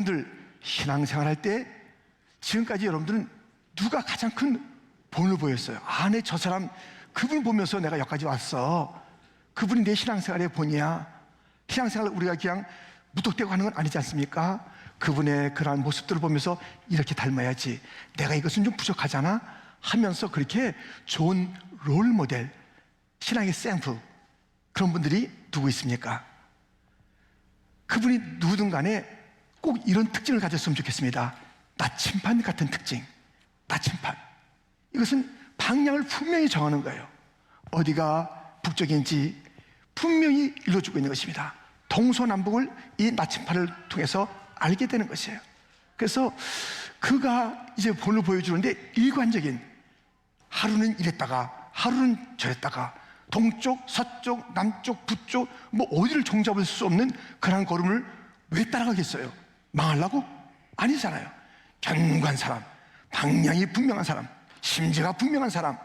여러분들 신앙생활 할 때 지금까지 여러분들은 누가 가장 큰 본을 보였어요? 아, 네, 저 사람 그분 보면서 내가 여기까지 왔어. 그분이 내 신앙생활의 본이야. 신앙생활을 우리가 그냥 무턱대고 하는 건 아니지 않습니까? 그분의 그러한 모습들을 보면서 이렇게 닮아야지, 내가 이것은 좀 부족하잖아 하면서 그렇게 좋은 롤모델, 신앙의 샘플, 그런 분들이 누구 있습니까? 그분이 누구든 간에 꼭 이런 특징을 가졌으면 좋겠습니다. 나침반 같은 특징. 나침반, 이것은 방향을 분명히 정하는 거예요. 어디가 북쪽인지 분명히 일러주고 있는 것입니다. 동서남북을 이 나침반을 통해서 알게 되는 것이에요. 그래서 그가 이제 본을 보여주는데 일관적인, 하루는 이랬다가 하루는 저랬다가 동쪽, 서쪽, 남쪽, 북쪽, 뭐 어디를 종잡을 수 없는 그런 걸음을 왜 따라가겠어요? 망하려고? 아니잖아요. 견고한 사람, 방향이 분명한 사람, 심지가 분명한 사람,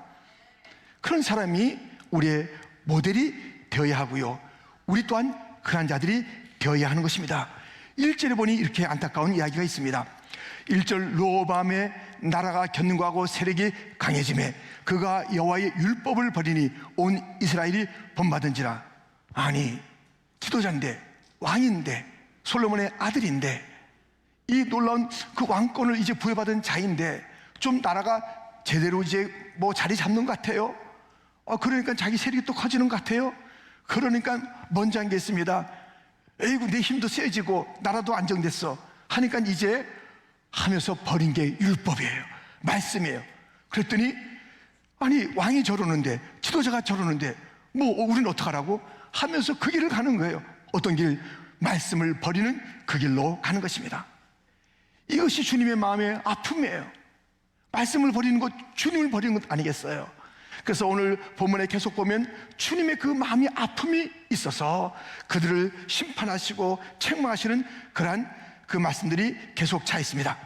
그런 사람이 우리의 모델이 되어야 하고요, 우리 또한 그런 자들이 되어야 하는 것입니다. 1절에 보니 이렇게 안타까운 이야기가 있습니다. 1절, 로밤의 나라가 견고하고 세력이 강해지매 그가 여호와의 율법을 버리니 온 이스라엘이 본받은지라. 아니, 지도자인데, 왕인데, 솔로몬의 아들인데, 이 놀라운 그 왕권을 이제 부여받은 자인데 좀 나라가 제대로 이제 뭐 자리 잡는 것 같아요. 그러니까 자기 세력이 또 커지는 것 같아요. 그러니까 먼저 한 게 있습니다. 에이구, 내 힘도 세지고 나라도 안정됐어 하니까 이제 하면서 버린 게 율법이에요. 말씀이에요. 그랬더니 아니, 왕이 저러는데, 지도자가 저러는데 뭐 우리는 어떡하라고 하면서 그 길을 가는 거예요. 어떤 길? 말씀을 버리는 그 길로 가는 것입니다. 이것이 주님의 마음의 아픔이에요. 말씀을 버리는 것, 주님을 버리는 것 아니겠어요? 그래서 오늘 본문에 계속 보면 주님의 그 마음의 아픔이 있어서 그들을 심판하시고 책망하시는 그러한 그 말씀들이 계속 차 있습니다.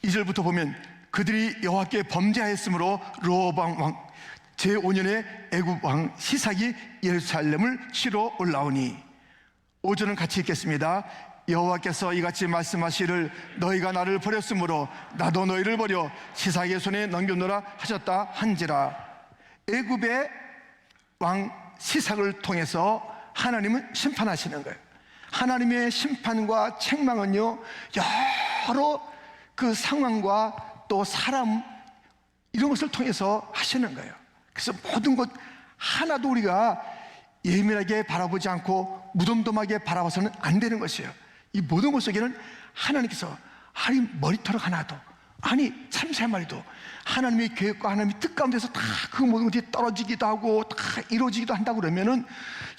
2절부터 보면 그들이 여호와께 범죄하였으므로 로밤 왕 제5년에 애굽 왕 시삭이 예루살렘을 치러 올라오니. 5절은 같이 읽겠습니다. 여호와께서 이같이 말씀하시를 너희가 나를 버렸으므로 나도 너희를 버려 시삭의 손에 넘겨놓으라 하셨다 한지라. 애굽의 왕 시삭을 통해서 하나님은 심판하시는 거예요. 하나님의 심판과 책망은요, 여러 그 상황과 또 사람, 이런 것을 통해서 하시는 거예요. 그래서 모든 것 하나도 우리가 예민하게 바라보지 않고 무덤덤하게 바라봐서는 안 되는 것이에요. 이 모든 것 속에는 하나님께서, 아니 머리털 하나도, 아니 참새 한 마리도 하나님의 계획과 하나님의 뜻 가운데서 다 그 모든 것이 떨어지기도 하고 다 이루어지기도 한다고 그러면은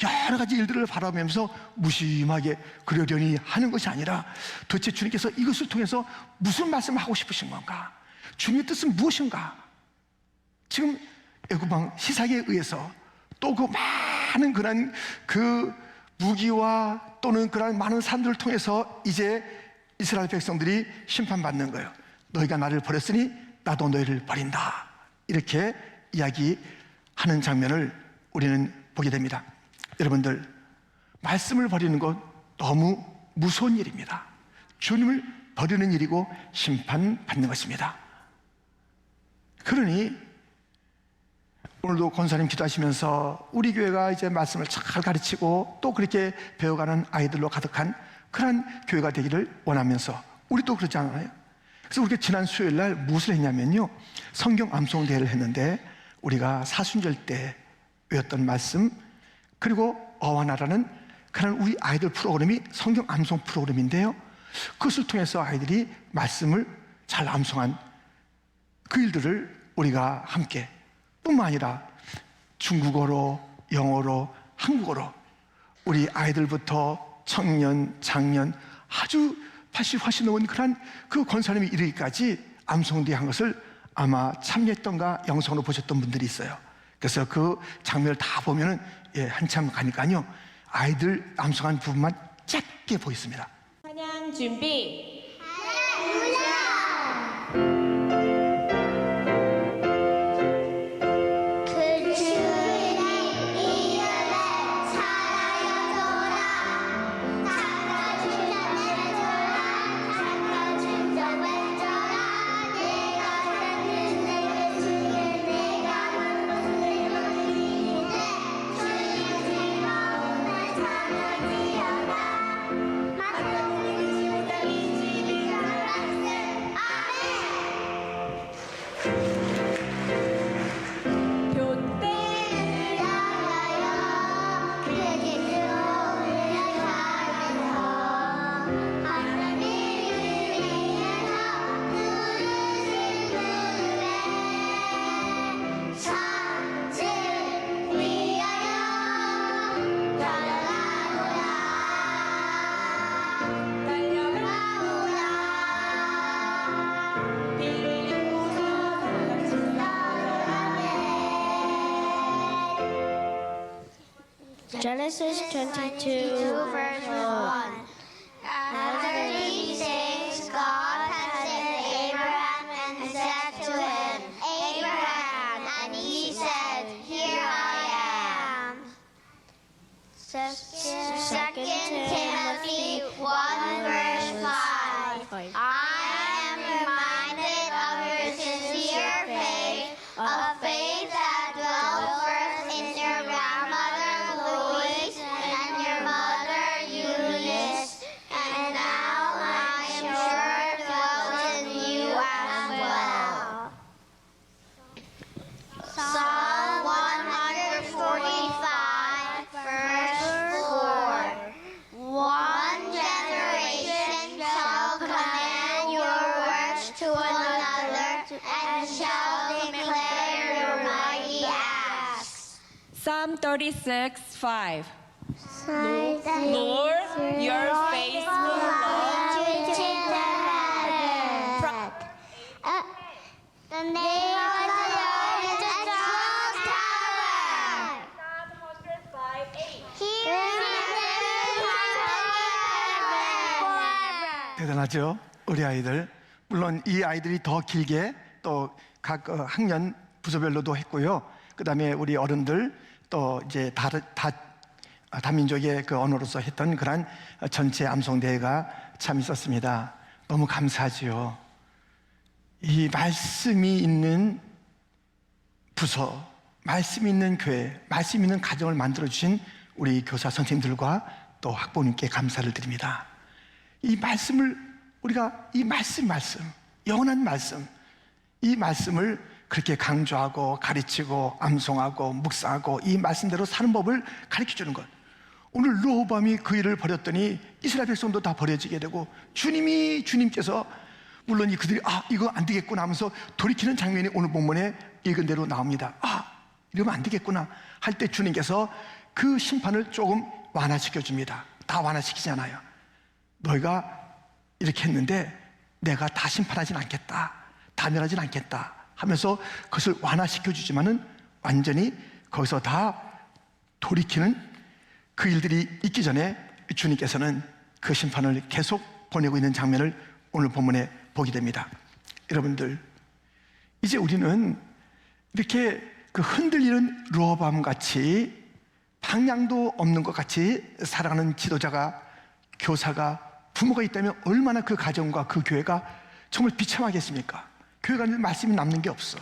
여러 가지 일들을 바라보면서 무심하게 그러려니 하는 것이 아니라 도대체 주님께서 이것을 통해서 무슨 말씀을 하고 싶으신 건가? 주님의 뜻은 무엇인가? 지금 애굽왕 시삭에 의해서 또 그 많은 그런 그 무기와 또는 그런 많은 사람들을 통해서 이제 이스라엘 백성들이 심판받는 거예요. 너희가 나를 버렸으니 나도 너희를 버린다, 이렇게 이야기하는 장면을 우리는 보게 됩니다. 여러분들, 말씀을 버리는 것 너무 무서운 일입니다. 주님을 버리는 일이고 심판받는 것입니다. 그러니 오늘도 권사님 기도하시면서 우리 교회가 이제 말씀을 잘 가르치고 또 그렇게 배워가는 아이들로 가득한 그런 교회가 되기를 원하면서, 우리도 그렇지 않아요? 그래서 우리가 지난 수요일 날 무엇을 했냐면요, 성경 암송 대회를 했는데 우리가 사순절 때 외웠던 말씀, 그리고 어와나라는 그런 우리 아이들 프로그램이 성경 암송 프로그램인데요, 그것을 통해서 아이들이 말씀을 잘 암송한 그 일들을 우리가 함께, 뿐만 아니라 중국어로, 영어로, 한국어로 우리 아이들부터 청년, 장년, 아주 80 훨씬 넘은 그런 그 권사님이 이르기까지 암송대한 것을 아마 참여했던가 영상으로 보셨던 분들이 있어요. 그래서 그 장면을 다 보면은 한참 가니까요, 아이들 암송한 부분만 짧게 보겠습니다. 찬양 준비. 그 Genesis 22, verse 1. After these things, God had sent Abraham and said to him, Abraham, and he said, Here I am. Second Timothy 1, verse 5. I am reminded of your sincere faith, a faith that dwelt first in your grandmother Lois and your mother Eunice, and now I am sure it dwells in you as well. Psalm 145, verse 4. One generation shall command your works to another, and shall declare your mighty acts. Psalm 36, 5. Lord, your faithful love. The name of the Lord is a strong tower. Psalm 105, 8. He forever. 대단하죠? 우리 아이들. 물론 이 아이들이 더 길게 또 각 학년 부서별로도 했고요. 그다음에 우리 어른들 또 이제 다민족의 그 언어로서 했던 그런 전체 암송 대회가 참 있었습니다. 너무 감사하지요. 이 말씀이 있는 부서, 말씀 있는 교회, 말씀 있는 가정을 만들어 주신 우리 교사 선생님들과 또 학부모님께 감사를 드립니다. 이 말씀을 우리가 이 말씀, 영원한 말씀, 이 말씀을 그렇게 강조하고 가르치고 암송하고 묵상하고 이 말씀대로 사는 법을 가르쳐 주는 것. 오늘 르호보암이 그 일을 버렸더니 이스라엘 백성도 다 버려지게 되고 주님께서 물론 그들이 이거 안 되겠구나 하면서 돌이키는 장면이 오늘 본문에 읽은 대로 나옵니다. 이러면 안 되겠구나 할 때 주님께서 그 심판을 조금 완화시켜 줍니다. 다 완화시키잖아요. 너희가 이렇게 했는데 내가 다 심판하진 않겠다, 다 멸하진 않겠다 하면서 그것을 완화시켜 주지만은 완전히 거기서 다 돌이키는 그 일들이 있기 전에 주님께서는 그 심판을 계속 보내고 있는 장면을 오늘 본문에 보게 됩니다. 여러분들, 이제 우리는 이렇게 그 흔들리는 르호보암 같이 방향도 없는 것 같이 살아가는 지도자가, 교사가, 부모가 있다면 얼마나 그 가정과 그 교회가 정말 비참하겠습니까? 교회가 말씀이 남는 게 없어.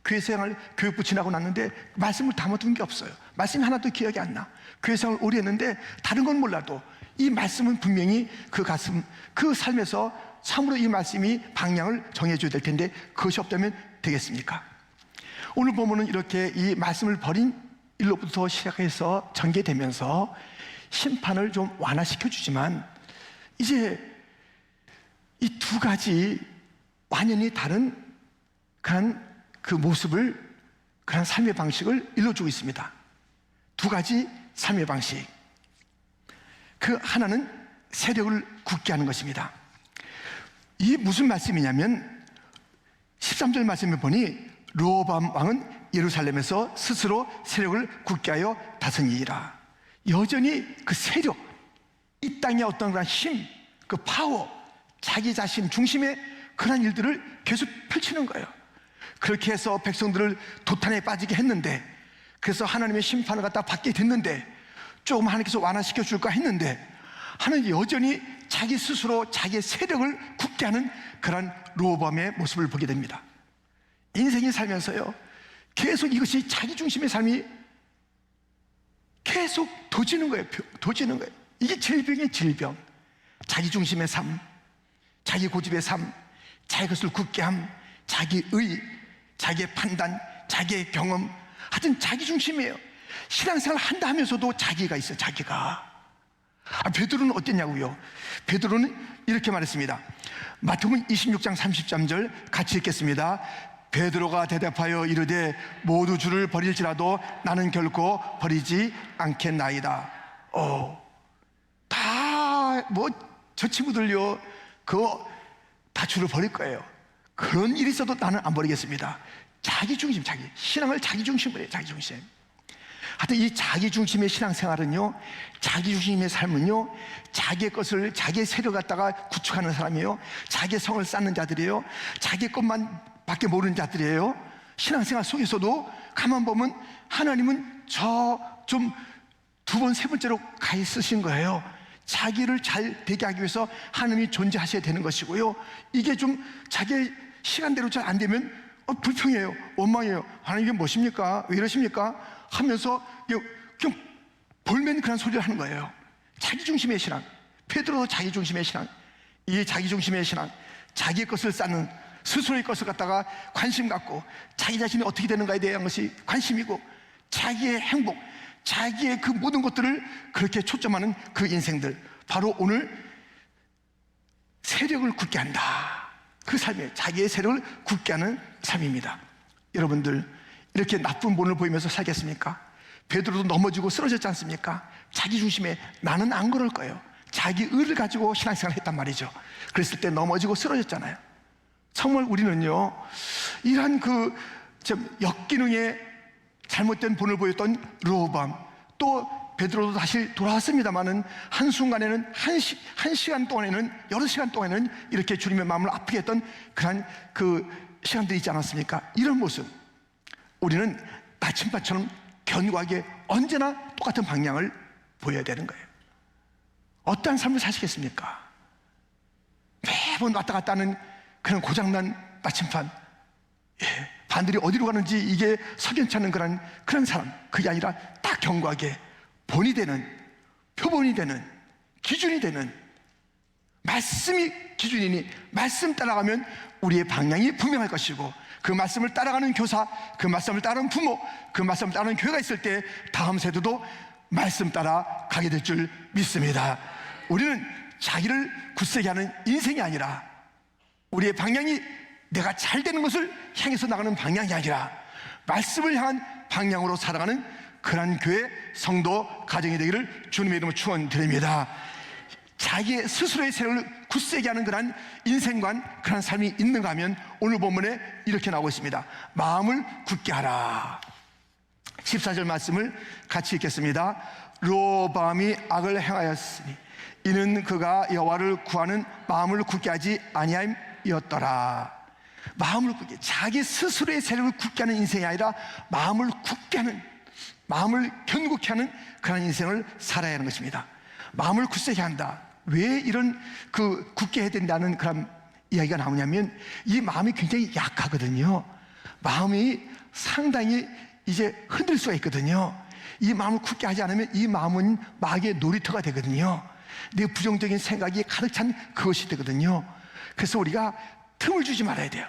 교회 생활, 교육부 지나고 났는데 말씀을 담아둔 게 없어요. 말씀이 하나도 기억이 안 나. 교회 생활 오래 했는데 다른 건 몰라도 이 말씀은 분명히 그 가슴, 그 삶에서 참으로 이 말씀이 방향을 정해줘야 될 텐데 그것이 없다면 되겠습니까? 오늘 보면은 이렇게 이 말씀을 버린 일로부터 시작해서 전개되면서 심판을 좀 완화시켜 주지만 이제 이 두 가지 완전히 다른 그 모습을, 그런 삶의 방식을 일러주고 있습니다. 두 가지 삶의 방식. 그 하나는 세력을 굳게 하는 것입니다. 이게 무슨 말씀이냐면 13절 말씀을 보니 르호보암 왕은 예루살렘에서 스스로 세력을 굳게 하여 다스리니라. 여전히 그 세력, 이 땅의 어떤 그런 힘, 그 파워, 자기 자신 중심의 그런 일들을 계속 펼치는 거예요. 그렇게 해서 백성들을 도탄에 빠지게 했는데, 그래서 하나님의 심판을 갖다 받게 됐는데, 조금 하나님께서 완화시켜 줄까 했는데, 하나님 여전히 자기 스스로 자기의 세력을 굳게 하는 그런 르호보암의 모습을 보게 됩니다. 인생이 살면서요, 계속 이것이 자기 중심의 삶이 계속 도지는 거예요. 도지는 거예요. 이게 질병이에요, 질병. 자기 중심의 삶, 자기 고집의 삶, 자기 것을 굳게 함, 자기의, 자기의 판단, 자기의 경험, 하여튼 자기 중심이에요. 신앙생활 한다 하면서도 자기가 있어요, 자기가. 베드로는 어땠냐고요? 베드로는 이렇게 말했습니다. 마태복음 26장 33절 같이 읽겠습니다. 베드로가 대답하여 이르되 모두 주를 버릴지라도 나는 결코 버리지 않겠나이다. 다 뭐 저 친구들요, 그거 다 주를 버릴 거예요. 그런 일이 있어도 나는 안 버리겠습니다. 자기 중심, 자기 신앙을 자기 중심으로 해요. 자기 중심. 하여튼 이 자기 중심의 신앙생활은요, 자기 중심의 삶은요, 자기의 것을, 자기의 세력 갖다가 구축하는 사람이에요. 자기의 성을 쌓는 자들이에요. 자기 것만 밖에 모르는 자들이에요. 신앙생활 속에서도 가만 보면 하나님은 저 좀 두 번, 세 번째로 가 있으신 거예요. 자기를 잘 되게 하기 위해서 하나님이 존재하셔야 되는 것이고요. 이게 좀 자기의 시간대로 잘 안 되면 불평해요. 원망해요. 하나님 이게 무엇입니까? 왜 이러십니까? 하면서 그냥 볼멘 그런 소리를 하는 거예요. 자기 중심의 신앙. 베드로도 자기 중심의 신앙. 이 자기 중심의 신앙, 자기의 것을 쌓는, 스스로의 것을 갖다가 관심 갖고 자기 자신이 어떻게 되는가에 대한 것이 관심이고, 자기의 행복, 자기의 그 모든 것들을 그렇게 초점하는 그 인생들, 바로 오늘 세력을 굳게 한다. 그 삶이에요. 자기의 세력을 굳게 하는 삶입니다. 여러분들 이렇게 나쁜 본을 보이면서 살겠습니까? 베드로도 넘어지고 쓰러졌지 않습니까? 자기 중심에 나는 안 그럴 거예요. 자기 의를 가지고 신앙생활을 했단 말이죠. 그랬을 때 넘어지고 쓰러졌잖아요. 정말 우리는요, 이러한 그 역기능의 잘못된 본을 보였던 르호보암, 또 베드로도 다시 돌아왔습니다마는 한순간에는 한 시간 동안에는, 여러 시간 동안에는 이렇게 주님의 마음을 아프게 했던 그런 그 시간들이 있지 않았습니까? 이런 모습, 우리는 나침반처럼 견고하게 언제나 똑같은 방향을 보여야 되는 거예요. 어떠한 삶을 사시겠습니까? 매번 왔다 갔다 하는 그런 고장난 나침반, 반들이 어디로 가는지 이게 석연치 않은 그런 사람, 그게 아니라 딱 견고하게 본이 되는, 표본이 되는, 기준이 되는, 말씀이 기준이니 말씀 따라가면 우리의 방향이 분명할 것이고, 그 말씀을 따라가는 교사, 그 말씀을 따르는 부모, 그 말씀을 따르는 교회가 있을 때 다음 세대도 말씀 따라 가게 될 줄 믿습니다. 우리는 자기를 굳세게 하는 인생이 아니라, 우리의 방향이 내가 잘 되는 것을 향해서 나가는 방향이 아니라 말씀을 향한 방향으로 살아가는 그런 교회, 성도, 가정이 되기를 주님의 이름으로 축원드립니다. 자기의 스스로의 세력을 굳세게 하는 그런 인생관, 그런 삶이 있는가 하면 오늘 본문에 이렇게 나오고 있습니다. 마음을 굳게 하라. 14절 말씀을 같이 읽겠습니다. 르호보암이 악을 행하였으니 이는 그가 여호와를 구하는 마음을 굳게 하지 아니함이었더라. 마음을 굳게, 자기 스스로의 세력을 굳게 하는 인생이 아니라 마음을 굳게 하는, 마음을 견고케 하는 그런 인생을 살아야 하는 것입니다. 마음을 굳세게 한다. 왜 이런 굳게 해야 된다는 그런 이야기가 나오냐면, 이 마음이 굉장히 약하거든요. 마음이 상당히 이제 흔들 수가 있거든요. 이 마음을 굳게 하지 않으면 이 마음은 마귀의 놀이터가 되거든요. 내 부정적인 생각이 가득 찬 그것이 되거든요. 그래서 우리가 틈을 주지 말아야 돼요.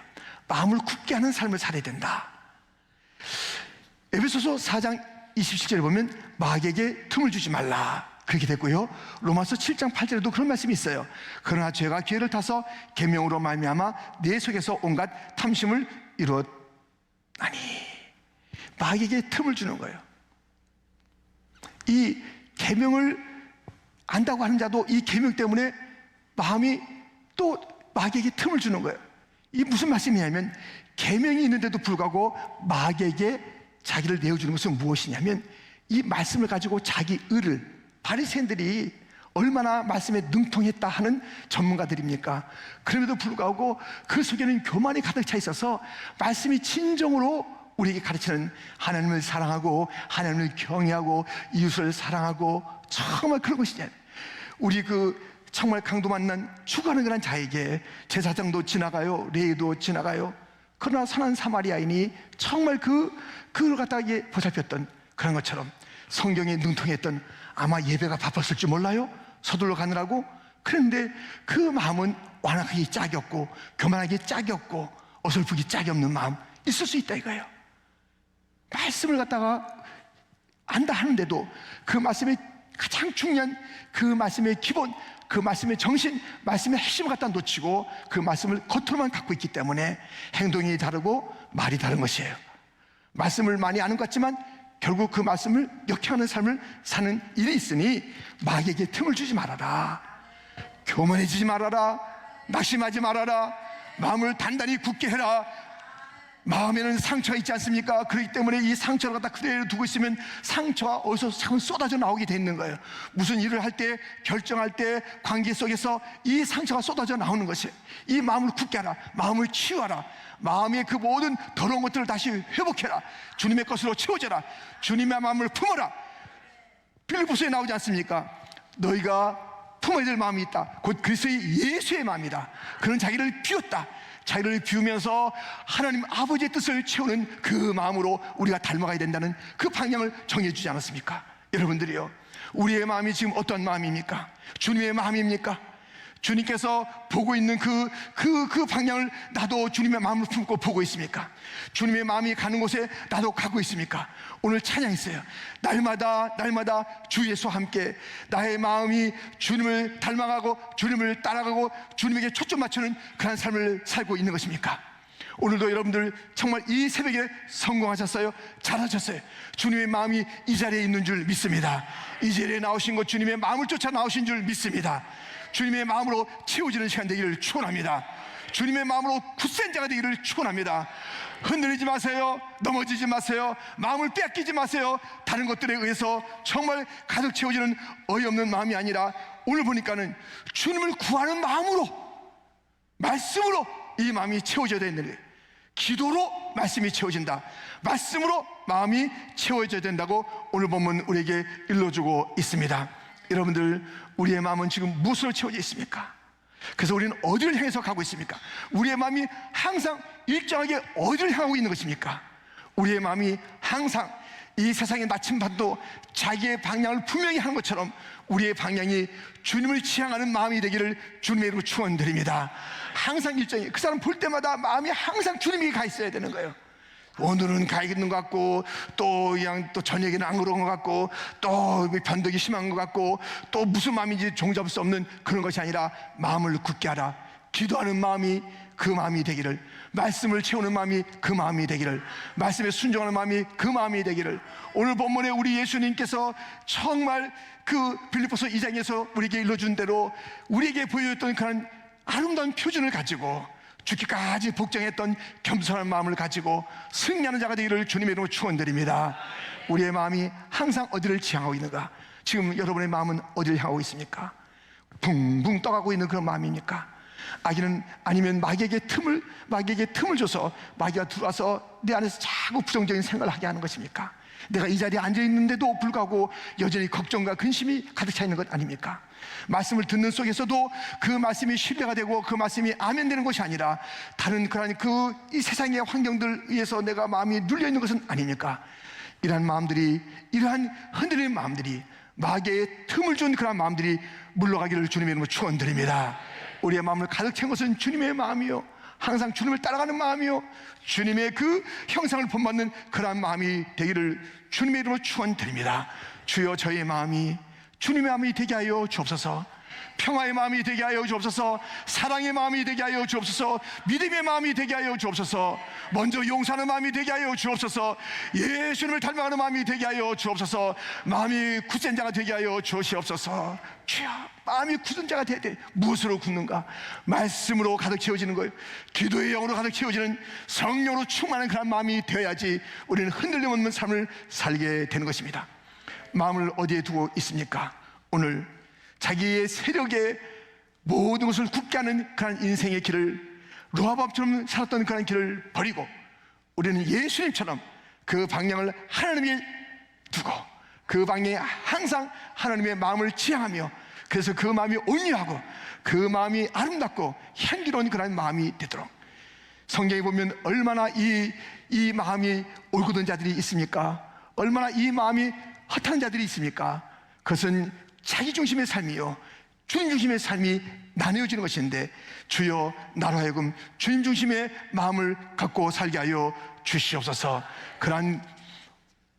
마음을 굳게 하는 삶을 살아야 된다. 에베소서 4장 27절에 보면 마귀에게 틈을 주지 말라, 그렇게 됐고요. 로마서 7장 8절에도 그런 말씀이 있어요. 그러나 죄가 기회를 타서 계명으로 말미암아 내 속에서 온갖 탐심을 이루었나니. 마귀에게 틈을 주는 거예요. 이 계명을 안다고 하는 자도 이 계명 때문에 마음이 또 마귀에게 틈을 주는 거예요. 이 무슨 말씀이냐면, 계명이 있는데도 불구하고 마귀에게 자기를 내어주는 것은 무엇이냐면, 이 말씀을 가지고 자기 의를, 바리새인들이 얼마나 말씀에 능통했다 하는 전문가들입니까? 그럼에도 불구하고 그 속에는 교만이 가득 차 있어서 말씀이 진정으로 우리에게 가르치는 하나님을 사랑하고 하나님을 경외하고 이웃을 사랑하고 정말 그런 것이냐, 우리 정말 강도 만난 추구하는 그런 자에게 제사장도 지나가요, 레위도 지나가요. 그러나 선한 사마리아인이 정말 그걸 갖다가 보살폈던 그런 것처럼 성경에 능통했던, 아마 예배가 바빴을지 몰라요. 서둘러 가느라고. 그런데 그 마음은 완악하기 짝이 없고 교만하기 짝이 없고 어설프기 짝이 없는 마음 있을 수 있다 이거예요. 말씀을 갖다가 안다 하는데도 그 말씀의 가장 중요한 그 말씀의 기본, 그 말씀의 정신, 말씀의 핵심을 갖다 놓치고 그 말씀을 겉으로만 갖고 있기 때문에 행동이 다르고 말이 다른 것이에요. 말씀을 많이 아는 것 같지만 결국 그 말씀을 역행하는 삶을 사는 일이 있으니 마귀에게 틈을 주지 말아라. 교만해지지 말아라. 낙심하지 말아라. 마음을 단단히 굳게 해라. 마음에는 상처가 있지 않습니까? 그렇기 때문에 이 상처를 갖다 그대로 두고 있으면 상처가 어디서 자꾸 쏟아져 나오게 돼 있는 거예요. 무슨 일을 할 때, 결정할 때, 관계 속에서 이 상처가 쏟아져 나오는 것이에요. 이 마음을 굳게 하라. 마음을 치유하라. 마음의 그 모든 더러운 것들을 다시 회복해라. 주님의 것으로 채워져라. 주님의 마음을 품어라. 빌립보서에 나오지 않습니까? 너희가 품어야 될 마음이 있다. 곧 그리스도의 예수의 마음이다. 그는 자기를 비웠다. 자기를 비우면서 하나님 아버지의 뜻을 채우는 그 마음으로 우리가 닮아가야 된다는 그 방향을 정해주지 않았습니까? 여러분들이요, 우리의 마음이 지금 어떤 마음입니까? 주님의 마음입니까? 주님께서 보고 있는 그 방향을 나도 주님의 마음을 품고 보고 있습니까? 주님의 마음이 가는 곳에 나도 가고 있습니까? 오늘 찬양했어요. 날마다 주 예수와 함께 나의 마음이 주님을 닮아가고 주님을 따라가고 주님에게 초점 맞추는 그런 삶을 살고 있는 것입니까? 오늘도 여러분들 정말 이 새벽에 성공하셨어요? 잘하셨어요. 주님의 마음이 이 자리에 있는 줄 믿습니다. 이 자리에 나오신 것 주님의 마음을 쫓아 나오신 줄 믿습니다. 주님의 마음으로 채워지는 시간 되기를 축원합니다. 주님의 마음으로 굳센 자가 되기를 축원합니다. 흔들리지 마세요. 넘어지지 마세요. 마음을 빼앗기지 마세요. 다른 것들에 의해서 정말 가득 채워지는 어이없는 마음이 아니라 오늘 보니까는 주님을 구하는 마음으로, 말씀으로 이 마음이 채워져야 되는 거예요. 기도로 말씀이 채워진다. 말씀으로 마음이 채워져야 된다고 오늘 본문 우리에게 일러주고 있습니다. 여러분들, 우리의 마음은 지금 무엇으로 채워져 있습니까? 그래서 우리는 어디를 향해서 가고 있습니까? 우리의 마음이 항상 일정하게 어디를 향하고 있는 것입니까? 우리의 마음이 항상 이 세상의 나침반도 자기의 방향을 분명히 하는 것처럼 우리의 방향이 주님을 지향하는 마음이 되기를 주님의 이름으로 축원드립니다. 항상 일정히, 그 사람 볼 때마다 마음이 항상 주님이 가 있어야 되는 거예요. 오늘은 가야겠는 것 같고, 또 그냥 또 저녁에는 안 그런 것 같고, 또 변덕이 심한 것 같고, 또 무슨 마음인지 종잡을 수 없는 그런 것이 아니라 마음을 굳게 하라. 기도하는 마음이 그 마음이 되기를, 말씀을 채우는 마음이 그 마음이 되기를, 말씀에 순종하는 마음이 그 마음이 되기를. 오늘 본문에 우리 예수님께서 정말 그 빌립보서 2장에서 우리에게 일러준 대로 우리에게 보여줬던 그런 아름다운 표준을 가지고 죽기까지 복종했던 겸손한 마음을 가지고 승리하는 자가 되기를 주님의 이름으로 축원드립니다. 우리의 마음이 항상 어디를 지향하고 있는가? 지금 여러분의 마음은 어디를 향하고 있습니까? 붕붕 떠가고 있는 그런 마음입니까? 아니면 마귀에게 틈을 줘서 마귀가 들어와서 내 안에서 자꾸 부정적인 생각을 하게 하는 것입니까? 내가 이 자리에 앉아 있는데도 불구하고 여전히 걱정과 근심이 가득 차 있는 것 아닙니까? 말씀을 듣는 속에서도 그 말씀이 신뢰가 되고 그 말씀이 아멘 되는 것이 아니라 다른 그런 이 세상의 환경들 위해서 내가 마음이 눌려 있는 것은 아닙니까? 이러한 마음들이, 이러한 흔들리는 마음들이, 마귀의 틈을 준 그런 마음들이 물러가기를 주님의 이름으로 축원드립니다. 우리의 마음을 가득 찬 것은 주님의 마음이요, 항상 주님을 따라가는 마음이요, 주님의 그 형상을 본받는 그러한 마음이 되기를 주님의 이름으로 축원드립니다. 주여, 저의 마음이 주님의 마음이 되게 하여 주옵소서. 평화의 마음이 되게 하여 주옵소서. 사랑의 마음이 되게 하여 주옵소서. 믿음의 마음이 되게 하여 주옵소서. 먼저 용서하는 마음이 되게 하여 주옵소서. 예수님을 닮아가는 마음이 되게 하여 주옵소서. 마음이 굳은 자가 되게 하여 주시옵소서. 주여, 마음이 굳은 자가 되어야 돼. 무엇으로 굳는가? 말씀으로 가득 채워지는 거예요. 기도의 영으로 가득 채워지는 성령으로 충만한 그런 마음이 되어야지 우리는 흔들림 없는 삶을 살게 되는 것입니다. 마음을 어디에 두고 있습니까? 오늘 자기의 세력의 모든 것을 굳게 하는 그런 인생의 길을, 로아밥처럼 살았던 그런 길을 버리고 우리는 예수님처럼 그 방향을 하나님께 두고 그 방향에 항상 하나님의 마음을 지향하며, 그래서 그 마음이 온유하고 그 마음이 아름답고 향기로운 그런 마음이 되도록, 성경에 보면 얼마나 이 마음이 올곧은 자들이 있습니까? 얼마나 이 마음이 허탄 자들이 있습니까? 그것은 자기 중심의 삶이요, 주님 중심의 삶이 나뉘어지는 것인데, 주여, 나로 하여금 주님 중심의 마음을 갖고 살게 하여 주시옵소서. 그러한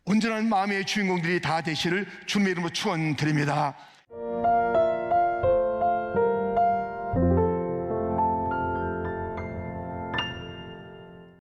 온전한 마음의 주인공들이 다 되시를 주님의 이름으로 축원드립니다.